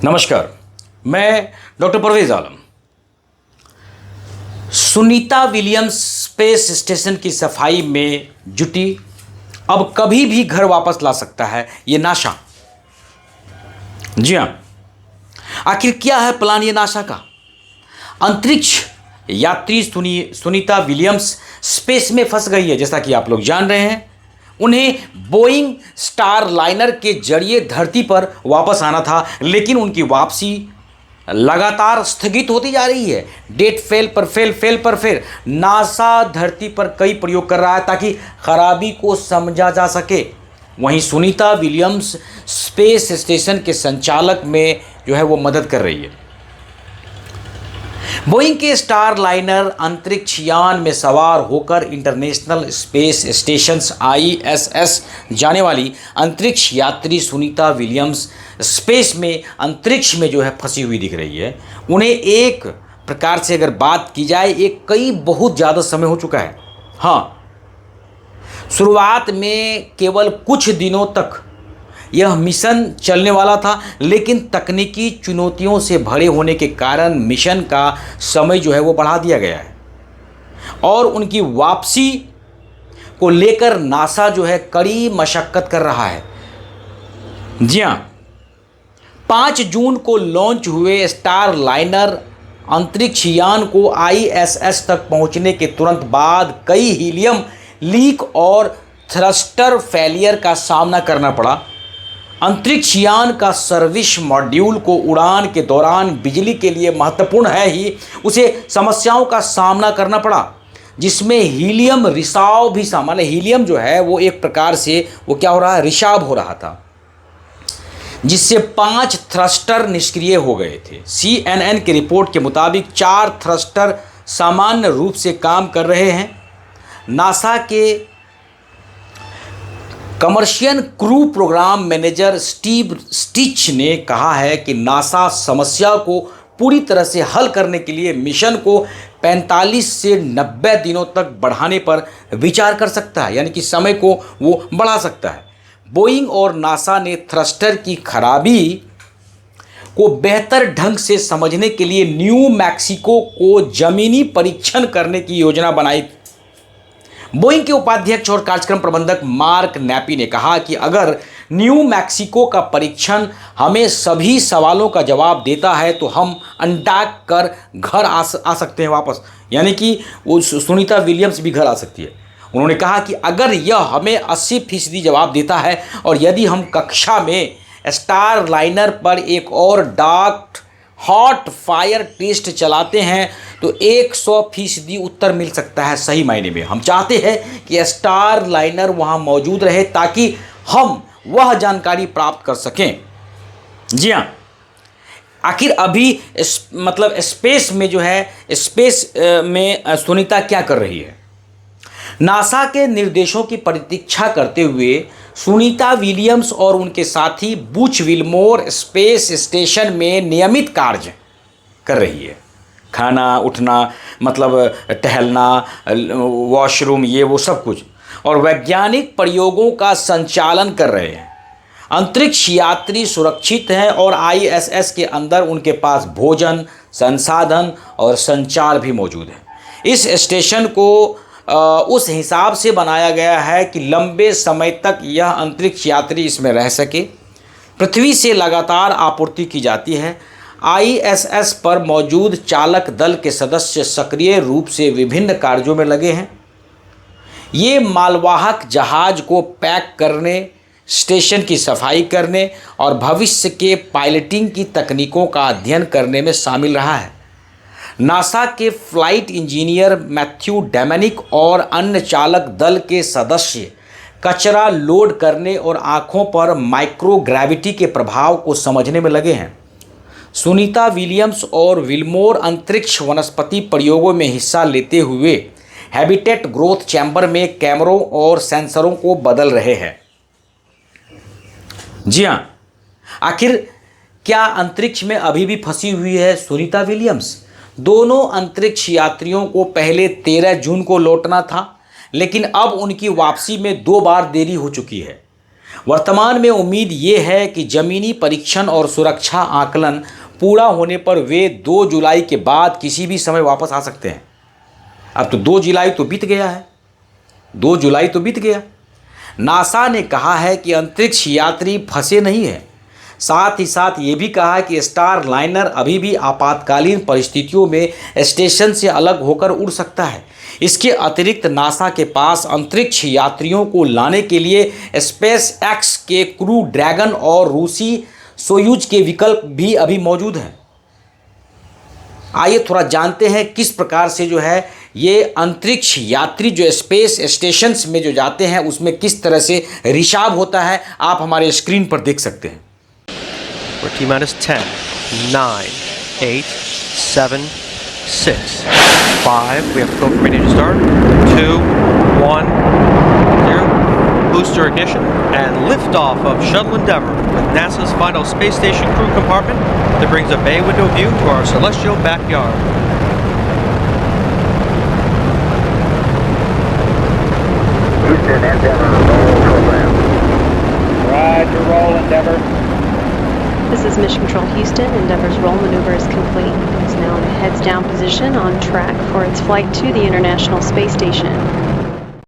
नमस्कार, मैं doctor Parvez Alam. Sunita Williams space station की सफाई में जुटी, अब कभी भी घर वापस ला सकता है ये नासा। जी हाँ, आखिर क्या है प्लान ये नासा का? अंतरिक्ष यात्री सुनीता विलियम्स स्पेस में फंस गई है। जैसा कि आप लोग जान रहे हैं, उन्हें बोइंग स्टार लाइनर के जरिए धरती पर वापस आना था, लेकिन उनकी वापसी लगातार स्थगित होती जा रही है। डेट फेल पर फेल। नासा धरती पर कई प्रयोग कर रहा है ताकि खराबी को समझा जा सके। वहीं सुनीता विलियम्स स्पेस स्टेशन के संचालक में जो है वो मदद कर रही है। बोइंग के स्टार लाइनर अंतरिक्ष यान में सवार होकर इंटरनेशनल स्पेस स्टेशन ISS जाने वाली अंतरिक्ष यात्री सुनीता विलियम्स स्पेस में अंतरिक्ष में जो है फंसी हुई दिख रही है। उन्हें एक प्रकार से अगर बात की जाए, एक बहुत ज़्यादा समय हो चुका है। हाँ, शुरुआत में केवल कुछ दिनों तक यह मिशन चलने वाला था, लेकिन तकनीकी चुनौतियों से भरे होने के कारण मिशन का समय जो है वो बढ़ा दिया गया है और उनकी वापसी को लेकर नासा जो है कड़ी मशक्कत कर रहा है। जी हाँ, 5 जून को लॉन्च हुए स्टार लाइनर अंतरिक्ष यान को ISS तक पहुंचने के तुरंत बाद कई हीलियम लीक और थ्रस्टर फेलियर का सामना करना पड़ा। अंतरिक्ष यान का सर्विस मॉड्यूल को उड़ान के दौरान बिजली के लिए महत्वपूर्ण है ही, उसे समस्याओं का सामना करना पड़ा, जिसमें हीलियम रिसाव भी शामिल है। हीलियम जो है वो एक प्रकार से वो क्या हो रहा है, रिसाव हो रहा था, जिससे 5 थ्रस्टर निष्क्रिय हो गए थे। CNN की रिपोर्ट के मुताबिक 4 थ्रस्टर सामान्य रूप से काम कर रहे हैं। नासा के commercial crew program manager Steve Stich ने कहा है कि नासा समस्या को पूरी तरह से हल करने के लिए मिशन को 45 से 90 दिनों तक बढ़ाने पर विचार कर सकता है, यानी कि समय को वो बढ़ा सकता है। बोइंग और नासा ने थ्रस्टर की खराबी को बेहतर ढंग से समझने के लिए न्यू मैक्सिको को जमीनी परीक्षण करने की योजना बनाई। बोइंग के उपाध्यक्ष और कार्यक्रम प्रबंधक मार्क नैपी ने कहा कि अगर न्यू मैक्सिको का परीक्षण हमें सभी सवालों का जवाब देता है तो हम अनडॉक कर घर आ सकते हैं वापस, यानी कि वो सुनीता विलियम्स भी घर आ सकती है। उन्होंने कहा कि अगर यह हमें 80% जवाब देता है और यदि हम कक्षा में स्टार लाइनर पर एक और डार्क हॉट फायर टेस्ट चलाते हैं तो 100% उत्तर मिल सकता है। सही मायने में हम चाहते हैं कि स्टार लाइनर वहां मौजूद रहे ताकि हम वह जानकारी प्राप्त कर सकें। जी हाँ, आखिर अभी स्पेस में जो है, स्पेस में सुनीता क्या कर रही है? नासा के निर्देशों की प्रतीक्षा करते हुए सुनीता विलियम्स और उनके साथी बुच विल्मोर स्पेस स्टेशन में नियमित कार्य कर रही है। खाना, उठना, टहलना, वॉशरूम, ये वो सब कुछ, और वैज्ञानिक प्रयोगों का संचालन कर रहे हैं। अंतरिक्ष यात्री सुरक्षित हैं और ISS के अंदर उनके पास भोजन, संसाधन और संचार भी मौजूद है। इस स्टेशन को उस हिसाब से बनाया गया है कि लंबे समय तक यह अंतरिक्ष यात्री इसमें रह सके। पृथ्वी से लगातार आपूर्ति की जाती है। ISS पर मौजूद चालक दल के सदस्य सक्रिय रूप से विभिन्न कार्यों में लगे हैं। ये मालवाहक जहाज को पैक करने, स्टेशन की सफाई करने और भविष्य के पायलटिंग की तकनीकों का अध्ययन करने में शामिल रहा है। नासा के फ्लाइट इंजीनियर मैथ्यू डोमिनिक और अन्य चालक दल के सदस्य कचरा लोड करने और आँखों पर माइक्रोग्रेविटी के प्रभाव को समझने में लगे हैं। सुनीता विलियम्स और विल्मोर अंतरिक्ष वनस्पति प्रयोगों में हिस्सा लेते हुए हैबिटेट ग्रोथ चैम्बर में कैमरों और सेंसरों को बदल रहे हैं। जी हाँ, आखिर क्या अंतरिक्ष में अभी भी फंसी हुई है सुनीता विलियम्स? दोनों अंतरिक्ष यात्रियों को पहले 13 जून को लौटना था, लेकिन अब उनकी वापसी में 2 बार देरी हो चुकी है। वर्तमान में उम्मीद ये है कि ज़मीनी परीक्षण और सुरक्षा आकलन पूरा होने पर वे 2 जुलाई के बाद किसी भी समय वापस आ सकते हैं। अब तो 2 जुलाई तो बीत गया है, 2 जुलाई तो बीत गया। नासा ने कहा है कि अंतरिक्ष यात्री फंसे नहीं हैं। साथ ही साथ ये भी कहा है कि स्टार लाइनर अभी भी आपातकालीन परिस्थितियों में स्टेशन से अलग होकर उड़ सकता है। इसके अतिरिक्त नासा के पास अंतरिक्ष यात्रियों को लाने के लिए स्पेस एक्स के क्रू ड्रैगन और रूसी सोयूज के विकल्प भी अभी मौजूद हैं। आइए थोड़ा जानते हैं किस प्रकार से जो है ये अंतरिक्ष यात्री जो स्पेस स्टेशंस में जो जाते हैं उसमें किस तरह से रिसाव होता है, आप हमारे स्क्रीन पर देख सकते हैं। T-minus 10, 9, 8, 7, 6, 5. We have to go for ready to start. 2, 1, 0. Booster ignition and liftoff of Shuttle Endeavour with NASA's final space station crew compartment that brings a bay window view to our celestial backyard. Houston, Endeavour, roll program. Roger, roll, Endeavour. This is Mission Control Houston. Endeavour's roll maneuver is complete. It is now in a heads down position on track for its flight to the International Space Station.